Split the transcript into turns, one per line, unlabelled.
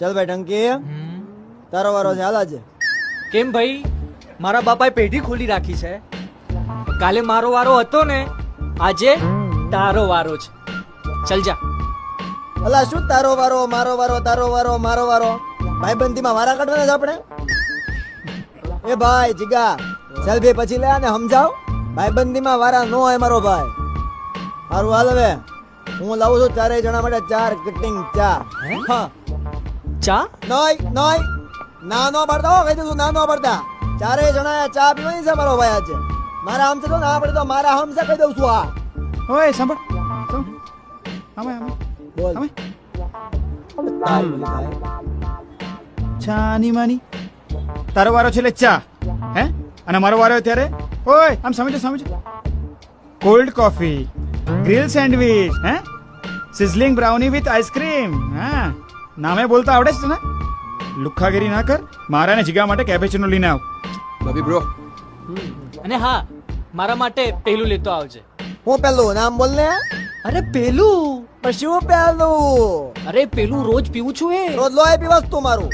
ચાલ ભાઈ ટંકી, તારો વારો છે, હાલ આજે.
કેમ ભાઈ, મારા બાપાએ પેઢી ખોલી રાખી છે. કાલે મારો વારો હતો ને, આજે તારો વારો છે. ચલ જા.
અલા શું તારો વારો, મારો વારો, તારો વારો, મારો વારો? ભાઈબંધીમાં વારા કાઢવાના છે આપણે? એ ભાઈ જીગા, સેલ્ફી પછી લે અને સમજાવ. ભાઈબંધીમાં વારા નો હોય મારો ભાઈ. હારું હાલ, હવે હું લાવું છું ચારેય જણા માટે 4 કટિંગ ચા.
હા, ચા?
નોય ના નો પડતા હો, કહી દઉં છું, ના નો પડતા. ચારેય જણા ચા પીવાની છે મારો ભાઈ આજે. મારા હમસે તો ના પડે તો મારા હમસે કહી દઉં છું. આ
ઓય સાંભળ, આમે
બોલ.
આમે
તારી બોલી ભાઈ.
છાની માની તારો વારો છે એટલે ચા, હે? અને મારો વારો હોય ત્યારે ઓય આમ સમજો કોલ્ડ કોફી, ગ્રીલ સેન્ડવિચ, હે? Sizzling brownie with ice cream. હા, નામે બોલતા આવડે છે ને? લુખ્ખાગીરી ના કર. મારા ને જીગા માટે કેપેચીનો લઈને આવ.
બબી બ્રો,
અને હા, મારા માટે પેલું લેતો આવજે.
હું પેલું નામ બોલ ને.
અરે પેલું,
પણ શું પેલું?
અરે પેલું રોજ પીવું છું એ.
રોજ લોહી પીવસ તું મારું.